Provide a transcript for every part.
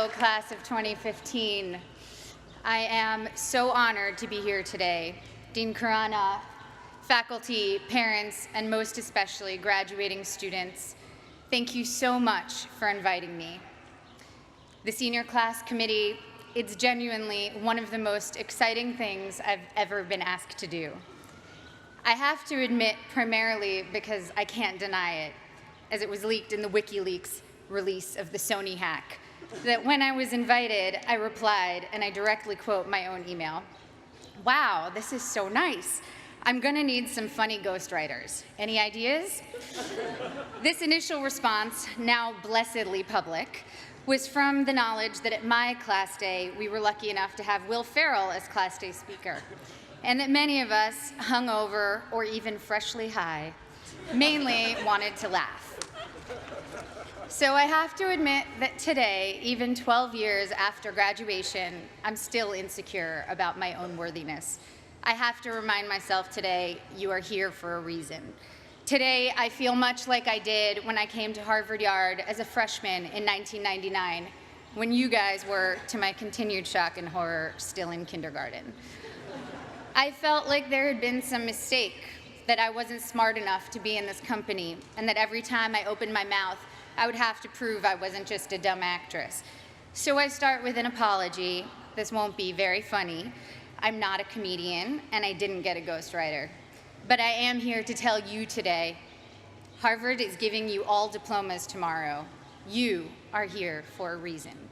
class of 2015. I am so honored to be here today. Dean Khurana, faculty, parents, and most especially graduating students, thank you so much for inviting me. The senior class committee, it's genuinely one of the most exciting things I've ever been asked to do. I have to admit, primarily because I can't deny it, as it was leaked in the WikiLeaks release of the Sony hack, that when I was invited, I replied, and I directly quote my own email, "Wow, this is so nice. I'm gonna need some funny ghostwriters. Any ideas?" This initial response, now blessedly public, was from the knowledge that at my class day, we were lucky enough to have Will Ferrell as class day speaker, and that many of us, hungover or even freshly high, mainly wanted to laugh. So I have to admit that today, even 12 years after graduation, I'm still insecure about my own worthiness. I have to remind myself today, you are here for a reason. Today, I feel much like I did when I came to Harvard Yard as a freshman in 1999, when you guys were, to my continued shock and horror, still in kindergarten. I felt like there had been some mistake, that I wasn't smart enough to be in this company, and that every time I opened my mouth, I would have to prove I wasn't just a dumb actress. So I start with an apology. This won't be very funny. I'm not a comedian, and I didn't get a ghostwriter. But I am here to tell you today, Harvard is giving you all diplomas tomorrow. You are here for a reason.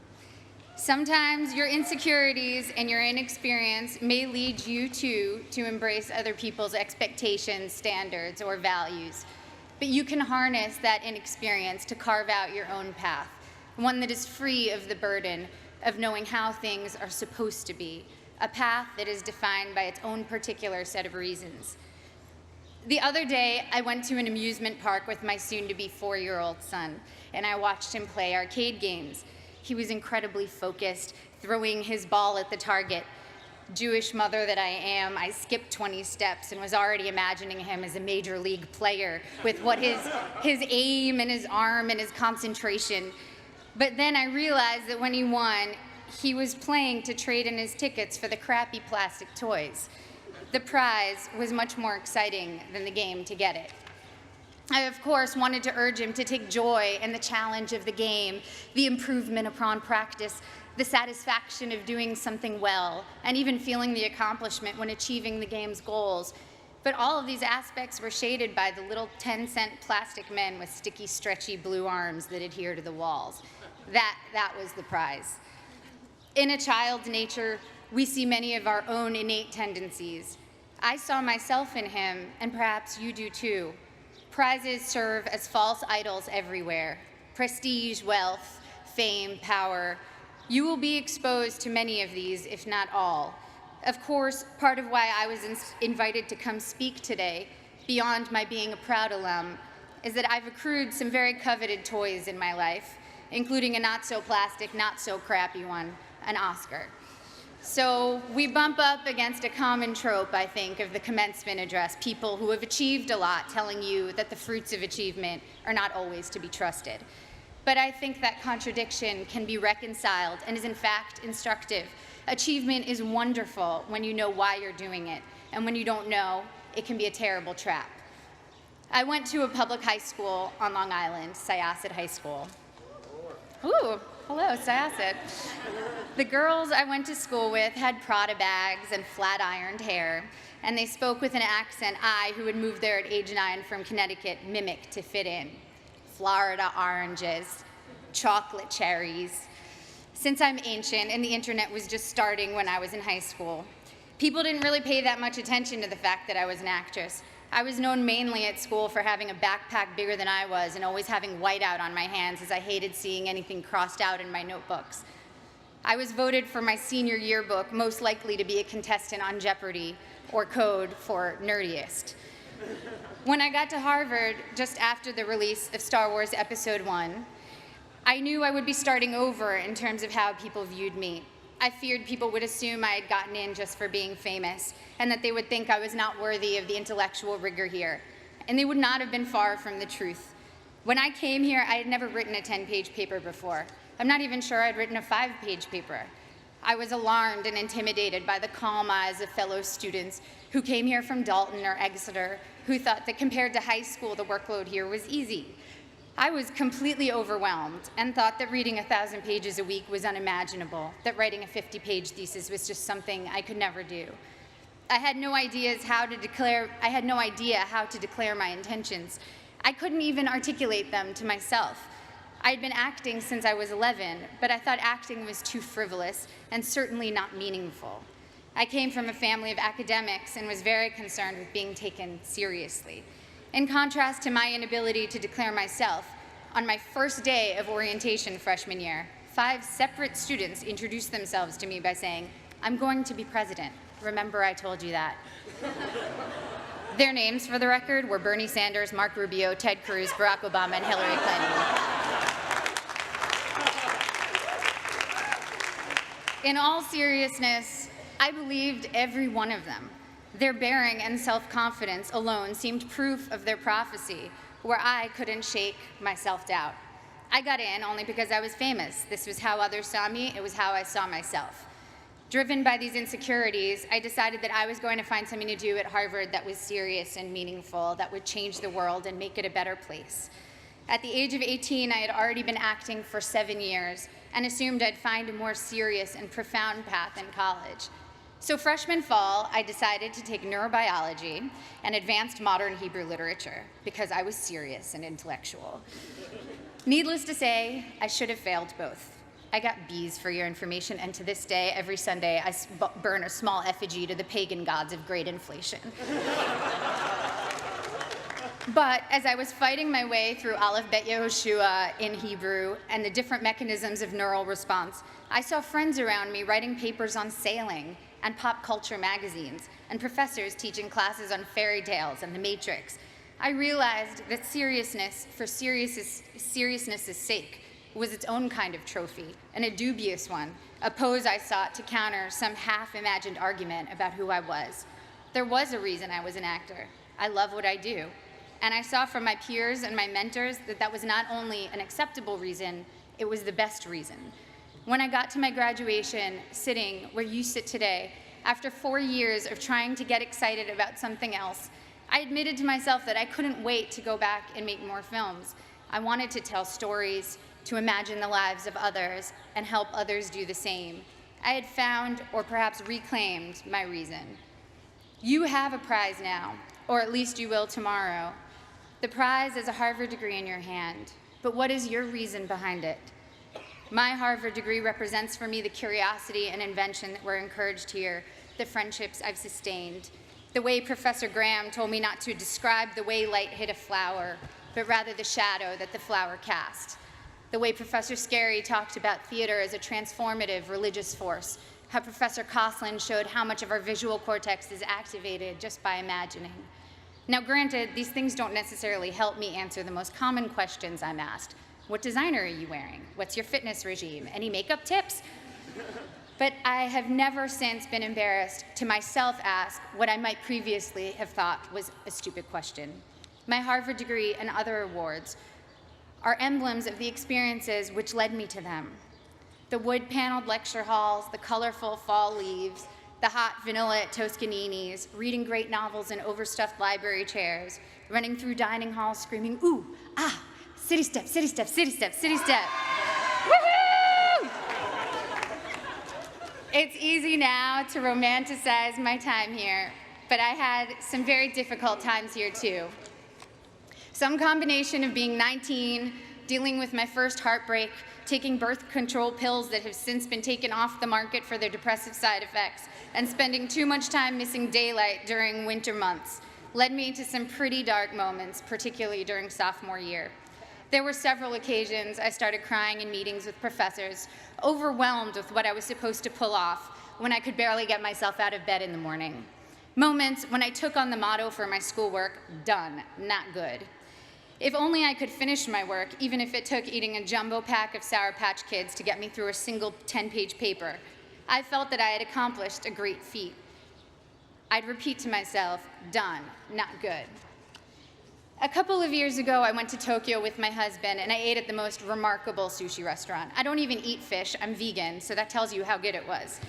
Sometimes your insecurities and your inexperience may lead you to embrace other people's expectations, standards, or values. But you can harness that inexperience to carve out your own path, one that is free of the burden of knowing how things are supposed to be, a path that is defined by its own particular set of reasons. The other day, I went to an amusement park with my soon-to-be 4-year-old son, and I watched him play arcade games. He was incredibly focused, throwing his ball at the target. Jewish mother that I am, I skipped 20 steps and was already imagining him as a major league player with what his aim and his arm and his concentration. But then I realized that when he won, he was playing to trade in his tickets for the crappy plastic toys. The prize was much more exciting than the game to get it. I, of course, wanted to urge him to take joy in the challenge of the game, the improvement upon practice, the satisfaction of doing something well, and even feeling the accomplishment when achieving the game's goals. But all of these aspects were shaded by the little 10-cent plastic men with sticky, stretchy blue arms that adhere to the walls. That was the prize. In a child's nature, we see many of our own innate tendencies. I saw myself in him, and perhaps you do too. Prizes serve as false idols everywhere. Prestige, wealth, fame, power. You will be exposed to many of these, if not all. Of course, part of why I was invited to come speak today, beyond my being a proud alum, is that I've accrued some very coveted toys in my life, including a not-so-plastic, not-so-crappy one, an Oscar. So we bump up against a common trope, I think, of the commencement address, people who have achieved a lot telling you that the fruits of achievement are not always to be trusted. But I think that contradiction can be reconciled and is in fact instructive. Achievement is wonderful when you know why you're doing it, and when you don't know, it can be a terrible trap. I went to a public high school on Long Island, Syosset High School. Ooh, hello, Syosset. The girls I went to school with had Prada bags and flat-ironed hair, and they spoke with an accent I, who had moved there at age 9 from Connecticut, mimicked to fit in. Florida oranges, chocolate cherries. Since I'm ancient and the internet was just starting when I was in high school, people didn't really pay that much attention to the fact that I was an actress. I was known mainly at school for having a backpack bigger than I was and always having whiteout on my hands, as I hated seeing anything crossed out in my notebooks. I was voted for my senior yearbook most likely to be a contestant on Jeopardy, or code for nerdiest. When I got to Harvard, just after the release of Star Wars Episode 1, I knew I would be starting over in terms of how people viewed me. I feared people would assume I had gotten in just for being famous, and that they would think I was not worthy of the intellectual rigor here. And they would not have been far from the truth. When I came here, I had never written a 10-page paper before. I'm not even sure I'd written a 5-page paper. I was alarmed and intimidated by the calm eyes of fellow students who came here from Dalton or Exeter, who thought that compared to high school, the workload here was easy. I was completely overwhelmed and thought that reading 1,000 pages a week was unimaginable, that writing a 50-page thesis was just something I could never do. I had no idea how to declare my intentions. I couldn't even articulate them to myself. I had been acting since I was 11, but I thought acting was too frivolous and certainly not meaningful. I came from a family of academics and was very concerned with being taken seriously. In contrast to my inability to declare myself, on my first day of orientation freshman year, 5 separate students introduced themselves to me by saying, "I'm going to be president. Remember I told you that." Their names, for the record, were Bernie Sanders, Mark Rubio, Ted Cruz, Barack Obama, and Hillary Clinton. In all seriousness, I believed every one of them. Their bearing and self-confidence alone seemed proof of their prophecy, where I couldn't shake my self-doubt. I got in only because I was famous. This was how others saw me. It was how I saw myself. Driven by these insecurities, I decided that I was going to find something to do at Harvard that was serious and meaningful, that would change the world and make it a better place. At the age of 18, I had already been acting for 7 years and assumed I'd find a more serious and profound path in college. So freshman fall, I decided to take neurobiology and advanced modern Hebrew literature because I was serious and intellectual. Needless to say, I should have failed both. I got B's for your information, and to this day, every Sunday, I burn a small effigy to the pagan gods of great inflation. But as I was fighting my way through Aleph Bet Yehoshua in Hebrew and the different mechanisms of neural response, I saw friends around me writing papers on sailing and pop culture magazines, and professors teaching classes on fairy tales and the Matrix. I realized that seriousness for seriousness' sake was its own kind of trophy, and a dubious one, a pose I sought to counter some half-imagined argument about who I was. There was a reason I was an actor. I love what I do. And I saw from my peers and my mentors that that was not only an acceptable reason, it was the best reason. When I got to my graduation, sitting where you sit today, after 4 years of trying to get excited about something else, I admitted to myself that I couldn't wait to go back and make more films. I wanted to tell stories, to imagine the lives of others, and help others do the same. I had found, or perhaps reclaimed, my reason. You have a prize now, or at least you will tomorrow. The prize is a Harvard degree in your hand, but what is your reason behind it? My Harvard degree represents for me the curiosity and invention that were encouraged here, the friendships I've sustained, the way Professor Glam told me not to describe the way light hit a flower, but rather the shadow that the flower cast, the way Professor Scarry talked about theater as a transformative religious force, how Professor Coslin showed how much of our visual cortex is activated just by imagining. Now granted, these things don't necessarily help me answer the most common questions I'm asked. What designer are you wearing? What's your fitness regime? Any makeup tips? But I have never since been embarrassed to myself ask what I might previously have thought was a stupid question. My Harvard degree and other awards are emblems of the experiences which led me to them. The wood-paneled lecture halls, the colorful fall leaves, the hot vanilla at Toscanini's, reading great novels in overstuffed library chairs, running through dining halls screaming, ooh, ah, city step, city step, city step, city step. Woohoo! It's easy now to romanticize my time here, but I had some very difficult times here too. Some combination of being 19, dealing with my first heartbreak, taking birth control pills that have since been taken off the market for their depressive side effects, and spending too much time missing daylight during winter months led me to some pretty dark moments, particularly during sophomore year. There were several occasions I started crying in meetings with professors, overwhelmed with what I was supposed to pull off when I could barely get myself out of bed in the morning. Moments when I took on the motto for my schoolwork, done, not good. If only I could finish my work, even if it took eating a jumbo pack of Sour Patch Kids to get me through a single 10-page paper. I felt that I had accomplished a great feat. I'd repeat to myself, done, not good. A couple of years ago, I went to Tokyo with my husband, and I ate at the most remarkable sushi restaurant. I don't even eat fish, I'm vegan, so that tells you how good it was.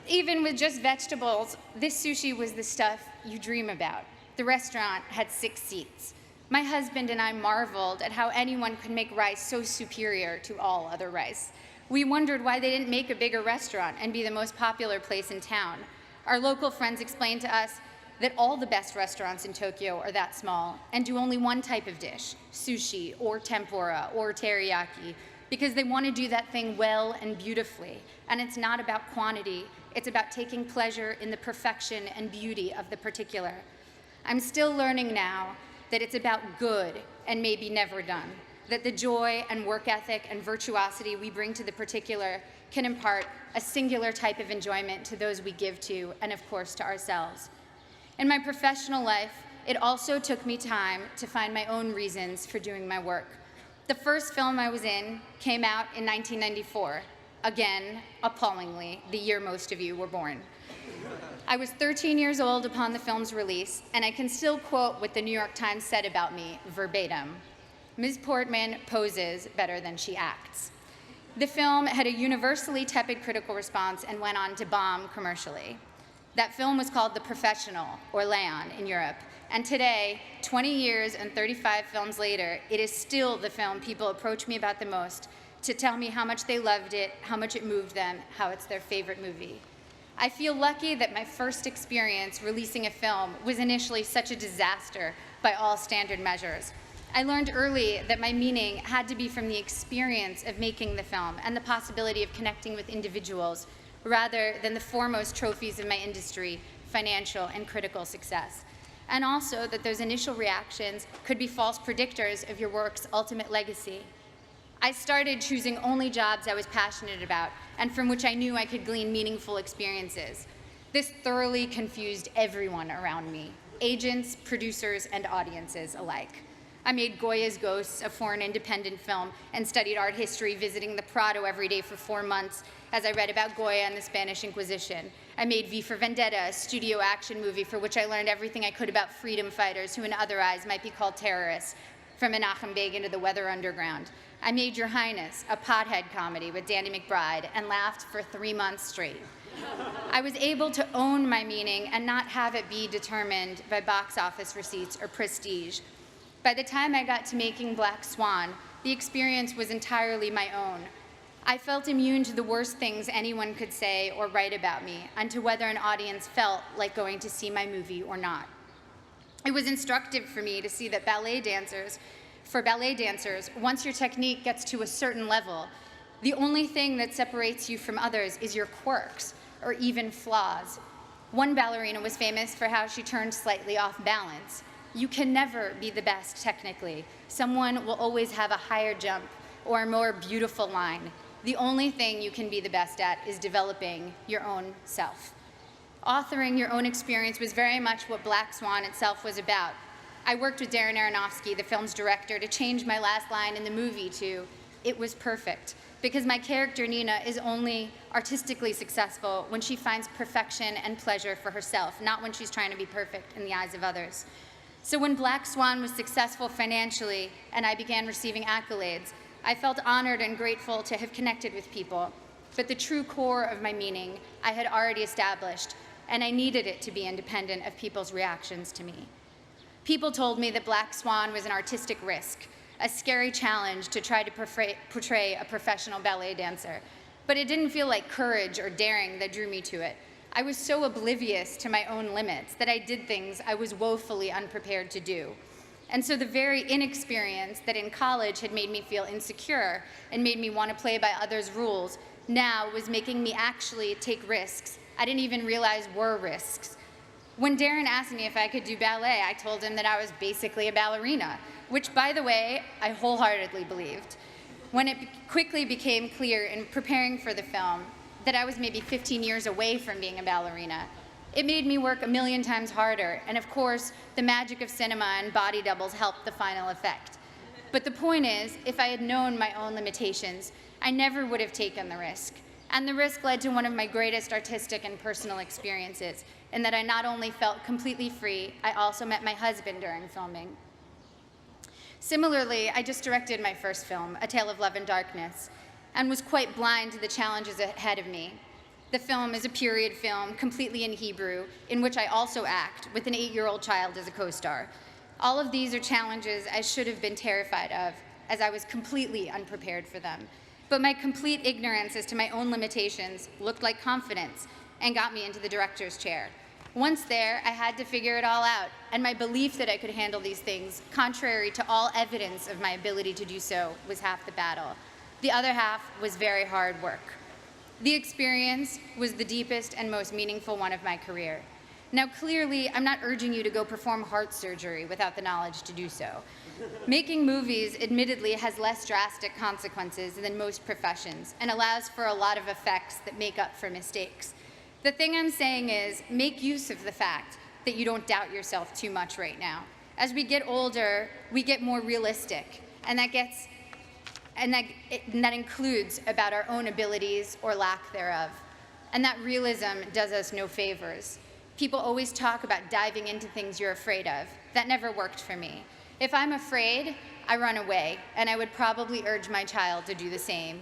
Even with just vegetables, this sushi was the stuff you dream about. The restaurant had 6 seats. My husband and I marveled at how anyone could make rice so superior to all other rice. We wondered why they didn't make a bigger restaurant and be the most popular place in town. Our local friends explained to us that all the best restaurants in Tokyo are that small and do only one type of dish, sushi or tempura or teriyaki, because they want to do that thing well and beautifully. And it's not about quantity, it's about taking pleasure in the perfection and beauty of the particular. I'm still learning now that it's about good and maybe never done, that the joy and work ethic and virtuosity we bring to the particular can impart a singular type of enjoyment to those we give to, and of course to ourselves. In my professional life, it also took me time to find my own reasons for doing my work. The first film I was in came out in 1994. Again, appallingly, the year most of you were born. I was 13 years old upon the film's release, and I can still quote what the New York Times said about me verbatim. Ms. Portman poses better than she acts. The film had a universally tepid critical response and went on to bomb commercially. That film was called The Professional, or Leon in Europe, and today, 20 years and 35 films later, it is still the film people approach me about the most to tell me how much they loved it, how much it moved them, how it's their favorite movie. I feel lucky that my first experience releasing a film was initially such a disaster by all standard measures. I learned early that my meaning had to be from the experience of making the film and the possibility of connecting with individuals rather than the foremost trophies of my industry, financial and critical success. And also that those initial reactions could be false predictors of your work's ultimate legacy. I started choosing only jobs I was passionate about and from which I knew I could glean meaningful experiences. This thoroughly confused everyone around me, agents, producers, and audiences alike. I made Goya's Ghosts, a foreign independent film, and studied art history, visiting the Prado every day for 4 months as I read about Goya and the Spanish Inquisition. I made V for Vendetta, a studio action movie for which I learned everything I could about freedom fighters who in other eyes might be called terrorists, from Menachem Begin to the Weather Underground. I made Your Highness, a pothead comedy with Danny McBride, and laughed for 3 months straight. I was able to own my meaning and not have it be determined by box office receipts or prestige. By the time I got to making Black Swan, the experience was entirely my own. I felt immune to the worst things anyone could say or write about me, and to whether an audience felt like going to see my movie or not. It was instructive for me to see that for ballet dancers, once your technique gets to a certain level, the only thing that separates you from others is your quirks, or even flaws. One ballerina was famous for how she turned slightly off balance. You can never be the best technically. Someone will always have a higher jump or a more beautiful line. The only thing you can be the best at is developing your own self. Authoring your own experience was very much what Black Swan itself was about. I worked with Darren Aronofsky, the film's director, to change my last line in the movie to, "It was perfect," because my character, Nina, is only artistically successful when she finds perfection and pleasure for herself, not when she's trying to be perfect in the eyes of others. So when Black Swan was successful financially and I began receiving accolades, I felt honored and grateful to have connected with people. But the true core of my meaning I had already established, and I needed it to be independent of people's reactions to me. People told me that Black Swan was an artistic risk, a scary challenge to try to portray a professional ballet dancer. But it didn't feel like courage or daring that drew me to it. I was so oblivious to my own limits that I did things I was woefully unprepared to do. And so the very inexperience that in college had made me feel insecure and made me want to play by others' rules now was making me actually take risks I didn't even realize were risks. When Darren asked me if I could do ballet, I told him that I was basically a ballerina, which, by the way, I wholeheartedly believed. When it quickly became clear in preparing for the film that I was maybe 15 years away from being a ballerina, it made me work 1,000,000 times harder, and of course, the magic of cinema and body doubles helped the final effect. But the point is, if I had known my own limitations, I never would have taken the risk. And the risk led to one of my greatest artistic and personal experiences, in that I not only felt completely free, I also met my husband during filming. Similarly, I just directed my first film, A Tale of Love and Darkness, and was quite blind to the challenges ahead of me. The film is a period film, completely in Hebrew, in which I also act, with an 8-year-old child as a co-star. All of these are challenges I should have been terrified of, as I was completely unprepared for them. But my complete ignorance as to my own limitations looked like confidence and got me into the director's chair. Once there, I had to figure it all out, and my belief that I could handle these things, contrary to all evidence of my ability to do so, was half the battle. The other half was very hard work. The experience was the deepest and most meaningful one of my career. Now, clearly, I'm not urging you to go perform heart surgery without the knowledge to do so. Making movies, admittedly, has less drastic consequences than most professions and allows for a lot of effects that make up for mistakes. The thing I'm saying is, make use of the fact that you don't doubt yourself too much right now. As we get older, we get more realistic, and that includes about our own abilities or lack thereof. And that realism does us no favors. People always talk about diving into things you're afraid of. That never worked for me. If I'm afraid, I run away, and I would probably urge my child to do the same.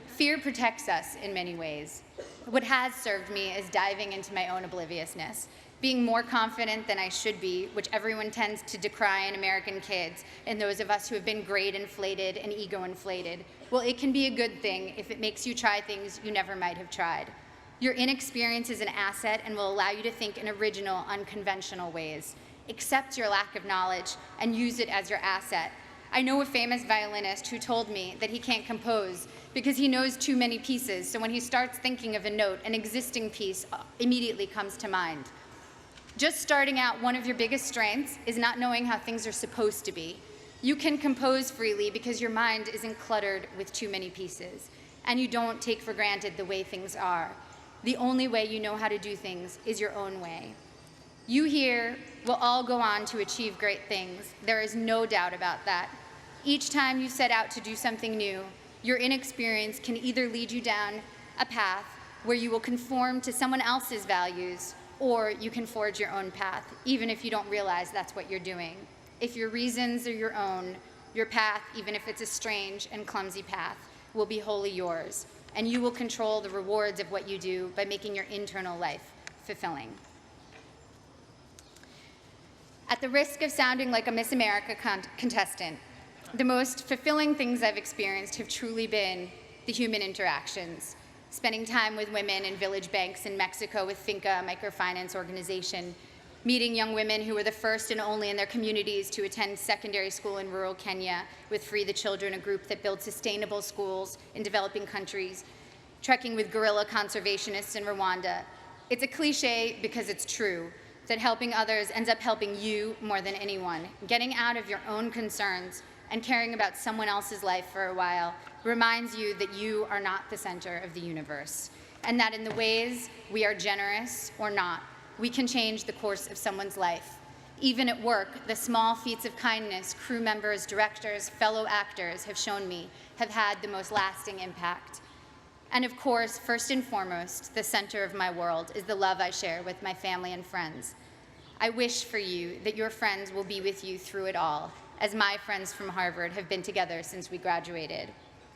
Fear protects us in many ways. What has served me is diving into my own obliviousness, being more confident than I should be, which everyone tends to decry in American kids, and those of us who have been grade inflated and ego inflated. Well, it can be a good thing if it makes you try things you never might have tried. Your inexperience is an asset and will allow you to think in original, unconventional ways. Accept your lack of knowledge and use it as your asset. I know a famous violinist who told me that he can't compose because he knows too many pieces, so when he starts thinking of a note, an existing piece immediately comes to mind. Just starting out, one of your biggest strengths is not knowing how things are supposed to be. You can compose freely because your mind isn't cluttered with too many pieces, and you don't take for granted the way things are. The only way you know how to do things is your own way. You here will all go on to achieve great things. There is no doubt about that. Each time you set out to do something new, your inexperience can either lead you down a path where you will conform to someone else's values, or you can forge your own path, even if you don't realize that's what you're doing. If your reasons are your own, your path, even if it's a strange and clumsy path, will be wholly yours, and you will control the rewards of what you do by making your internal life fulfilling. At the risk of sounding like a Miss America contestant, the most fulfilling things I've experienced have truly been the human interactions. Spending time with women in village banks in Mexico with Finca, a microfinance organization, meeting young women who were the first and only in their communities to attend secondary school in rural Kenya with Free the Children, a group that builds sustainable schools in developing countries, trekking with guerrilla conservationists in Rwanda. It's a cliche because it's true, that helping others ends up helping you more than anyone. Getting out of your own concerns and caring about someone else's life for a while reminds you that you are not the center of the universe, and that in the ways we are generous or not, we can change the course of someone's life. Even at work, the small feats of kindness crew members, directors, fellow actors have shown me have had the most lasting impact. And of course, first and foremost, the center of my world is the love I share with my family and friends. I wish for you that your friends will be with you through it all, as my friends from Harvard have been together since we graduated.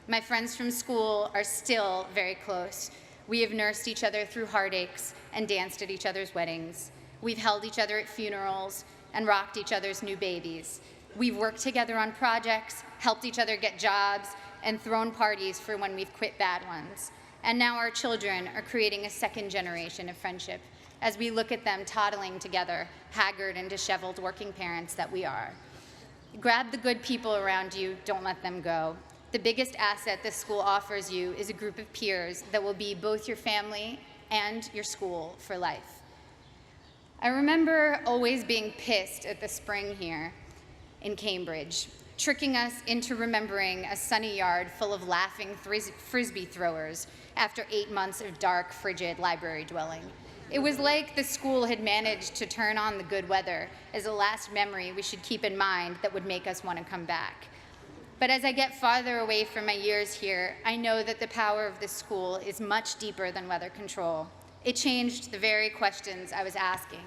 My friends from school are still very close. We have nursed each other through heartaches and danced at each other's weddings. We've held each other at funerals and rocked each other's new babies. We've worked together on projects, helped each other get jobs, and thrown parties for when we've quit bad ones. And now our children are creating a second generation of friendship as we look at them toddling together, haggard and disheveled working parents that we are. Grab the good people around you, don't let them go. The biggest asset this school offers you is a group of peers that will be both your family and your school for life. I remember always being pissed at the spring here in Cambridge, tricking us into remembering a sunny yard full of laughing frisbee throwers after 8 months of dark, frigid library dwelling. It was like the school had managed to turn on the good weather as a last memory we should keep in mind that would make us want to come back. But as I get farther away from my years here, I know that the power of this school is much deeper than weather control. It changed the very questions I was asking.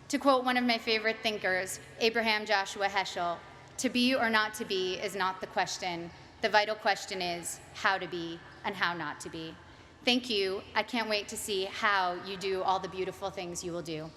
To quote one of my favorite thinkers, Abraham Joshua Heschel, To be or not to be is not the question. The vital question is how to be and how not to be. Thank you. I can't wait to see how you do all the beautiful things you will do.